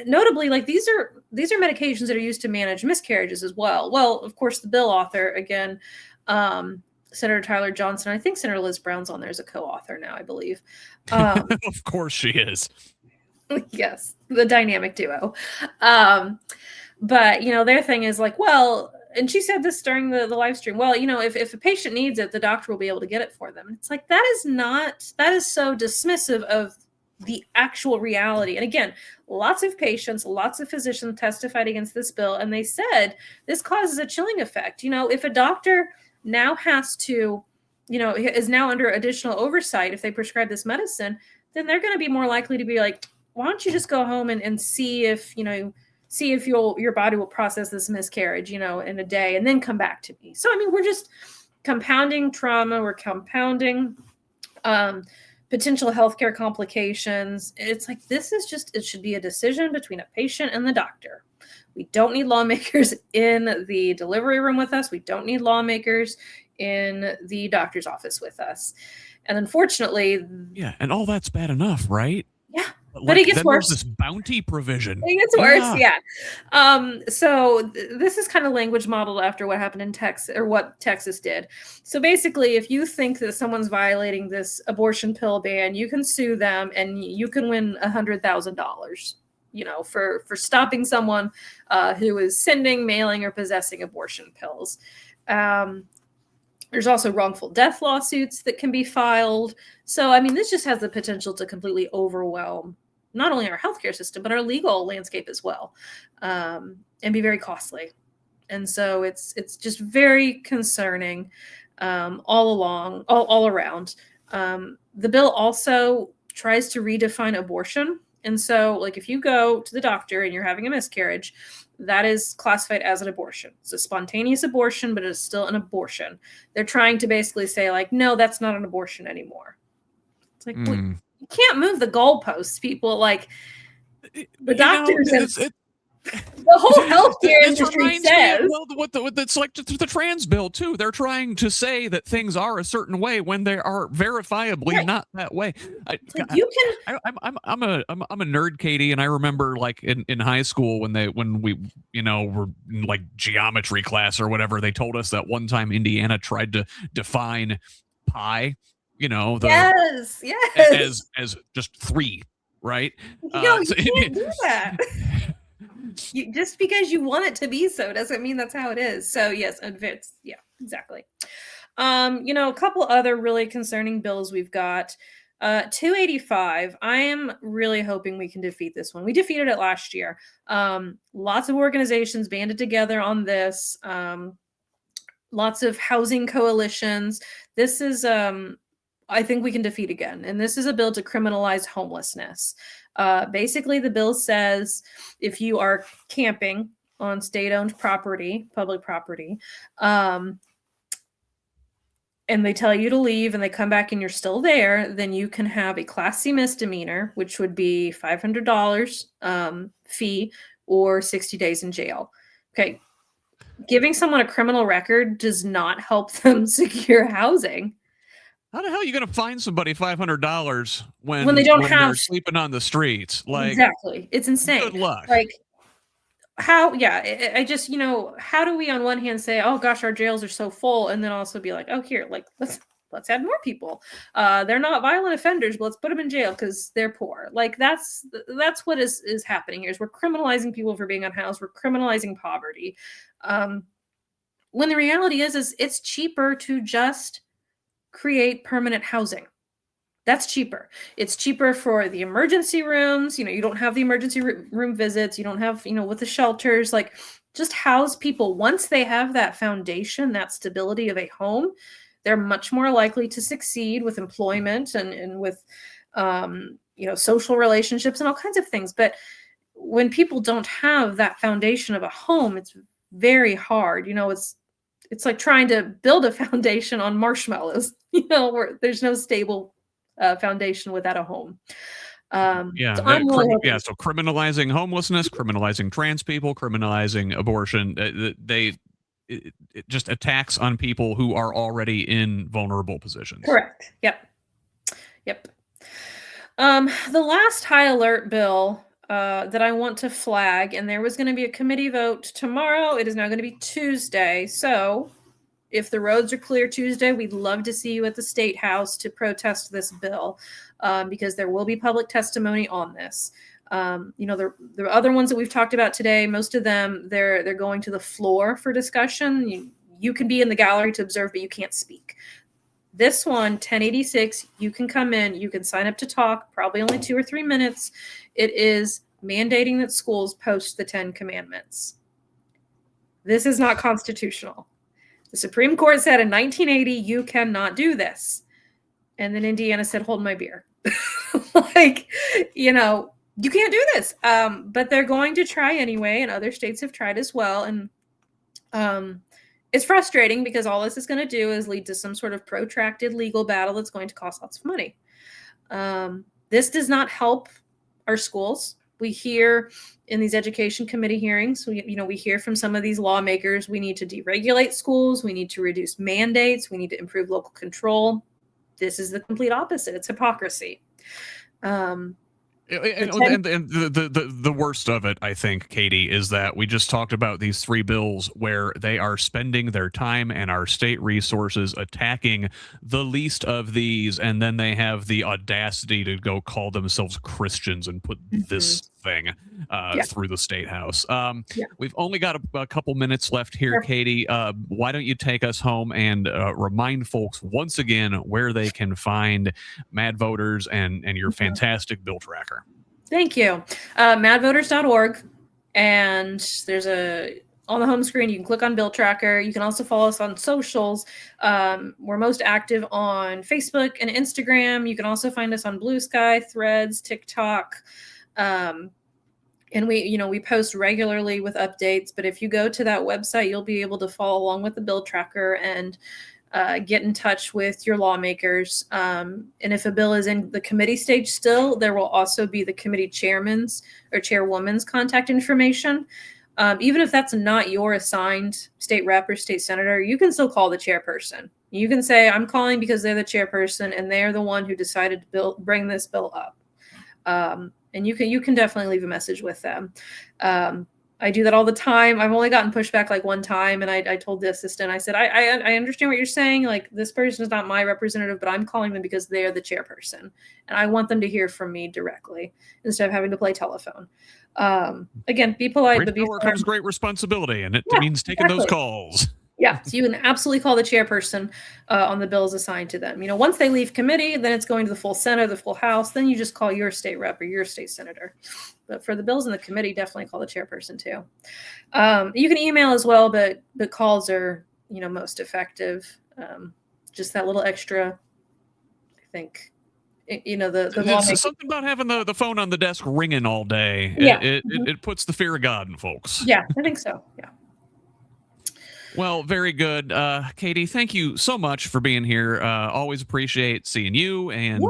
Notably, like these are medications that are used to manage miscarriages as well. Well, of course, the bill author, again, Senator Tyler Johnson, I think Senator Liz Brown's on there as a co-author now, I believe. Of course she is. Yes, the dynamic duo. But, their thing is like, well, and she said this during the live stream, well, if a patient needs it, the doctor will be able to get it for them. It's like, that is so dismissive of the actual reality. And again, lots of patients, lots of physicians testified against this bill, and they said this causes a chilling effect. If a doctor now has to, is now under additional oversight if they prescribe this medicine, then they're going to be more likely to be like, why don't you just go home and see if, your body will process this miscarriage, in a day, and then come back to me. So, I mean, we're just compounding trauma. We're compounding potential healthcare complications. It's like, it should be a decision between a patient and the doctor. We don't need lawmakers in the delivery room with us. We don't need lawmakers in the doctor's office with us. And unfortunately... Yeah, and all that's bad enough, right? Yeah. But it gets worse. There's this bounty provision. It gets worse, yeah. So this is kind of language modeled after what happened in Texas, or what Texas did. So basically, if you think that someone's violating this abortion pill ban, you can sue them and you can win $100,000, for stopping someone who is sending, mailing, or possessing abortion pills. There's also wrongful death lawsuits that can be filed. So, I mean, this just has the potential to completely overwhelm not only our healthcare system, but our legal landscape as well, and be very costly. And so it's just very concerning all around. The bill also tries to redefine abortion. And so, like, if you go to the doctor and you're having a miscarriage, that is classified as an abortion. It's a spontaneous abortion, but it is still an abortion. They're trying to basically say, like, no, that's not an abortion anymore. It's like, well, you can't move the goalposts, people. Like, the doctors the whole healthcare industry says. It's like the trans bill too. They're trying to say that things are a certain way when they are verifiably not that way. I'm a nerd, Kaitie, and I remember like in high school when we were in like geometry class or whatever, they told us that one time Indiana tried to define pi, yes, as just 3, right? No, you can't do that. Just because you want it to be so doesn't mean that's how it is. So yes, yeah, exactly. A couple other really concerning bills we've got. 285. I am really hoping we can defeat this one. We defeated it last year. Lots of organizations banded together on this. Lots of housing coalitions. This is I think we can defeat again. And this is a bill to criminalize homelessness. Basically, the bill says if you are camping on state-owned property, public property, and they tell you to leave and they come back and you're still there, then you can have a Class C misdemeanor, which would be $500 fee or 60 days in jail. Okay. Giving someone a criminal record does not help them secure housing. How the hell are you going to find somebody $500 when they're sleeping on the streets? Like, exactly, it's insane. Good luck. Like, how, yeah, I just, how do we on one hand say, oh gosh, our jails are so full, and then also be like, oh, here, like, let's add more people. They're not violent offenders, but let's put them in jail because they're poor. Like, that's what is happening here, is we're criminalizing people for being unhoused. We're criminalizing poverty. When the reality is it's cheaper to just create permanent housing. That's cheaper. It's cheaper for the emergency rooms. You don't have the emergency room visits. You don't have, with the shelters, like, just house people. Once they have that foundation, that stability of a home, they're much more likely to succeed with employment and with, social relationships and all kinds of things. But when people don't have that foundation of a home, it's very hard. It's like trying to build a foundation on marshmallows, where there's no stable foundation without a home. So criminalizing homelessness, criminalizing trans people, criminalizing abortion, it just attacks on people who are already in vulnerable positions. Correct. Yep. The last high alert bill that I want to flag, and there was going to be a committee vote tomorrow. It is now going to be Tuesday. So if the roads are clear Tuesday, we'd love to see you at the Statehouse to protest this bill, because there will be public testimony on this. The other ones that we've talked about today, most of them, they're going to the floor for discussion. You can be in the gallery to observe, but you can't speak. This one, 1086, you can come in, you can sign up to talk, probably only 2 or 3 minutes. It is mandating that schools post the 10 commandments. This is not constitutional. The Supreme Court said in 1980, you cannot do this. And then Indiana said, hold my beer. You can't do this. But they're going to try anyway, and other states have tried as well. And it's frustrating because all this is going to do is lead to some sort of protracted legal battle that's going to cost lots of money. This does not help our schools. We hear in these education committee hearings, we hear from some of these lawmakers, we need to deregulate schools, we need to reduce mandates, we need to improve local control. This is the complete opposite. It's hypocrisy. And the worst of it, I think, Kaitie, is that we just talked about these 3 bills where they are spending their time and our state resources attacking the least of these, and then they have the audacity to go call themselves Christians and put this thing through the Statehouse. We've only got a couple minutes left here, Kaitie. Why don't you take us home and remind folks once again where they can find MADVoters and your fantastic bill tracker. Thank you. MADVoters.org, and there's on the home screen, you can click on bill tracker. You can also follow us on socials. We're most active on Facebook and Instagram. You can also find us on Blue Sky, Threads, TikTok. And we post regularly with updates, but if you go to that website, you'll be able to follow along with the bill tracker and get in touch with your lawmakers. And if a bill is in the committee stage still, there will also be the committee chairman's or chairwoman's contact information. Even if that's not your assigned state rep or state senator, you can still call the chairperson. You can say, I'm calling because they're the chairperson and they're the one who decided to bring this bill up. And you can definitely leave a message with them. I do that all the time. I've only gotten pushback like one time, and I told the assistant, I said, I understand what you're saying. Like, this person is not my representative, but I'm calling them because they're the chairperson, and I want them to hear from me directly instead of having to play telephone. Again, be polite, but be power comes great responsibility, and it means taking those calls. Yeah, so you can absolutely call the chairperson on the bills assigned to them. Once they leave committee, then it's going to the full Senate, the full House. Then you just call your state rep or your state senator. But for the bills in the committee, definitely call the chairperson too. You can email as well, but the calls are most effective. Just that little extra, I think. It's something about having the phone on the desk ringing all day. Yeah. It puts the fear of God in folks. Yeah, I think so. Yeah. Well, very good. Kaitie, thank you so much for being here. Always appreciate seeing you and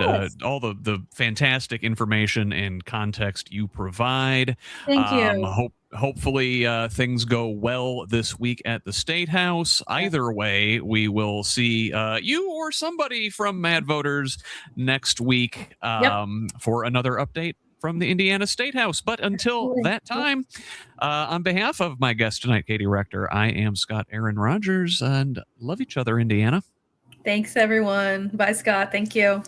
all the fantastic information and context you provide. Thank you. Hopefully things go well this week at the Statehouse. Either way, we will see you or somebody from MADVoters next week for another update from the Indiana Statehouse. But until that time, on behalf of my guest tonight, Kaitie Rector, I am Scott Aaron Rogers, and love each other, Indiana. Thanks, everyone. Bye, Scott. Thank you.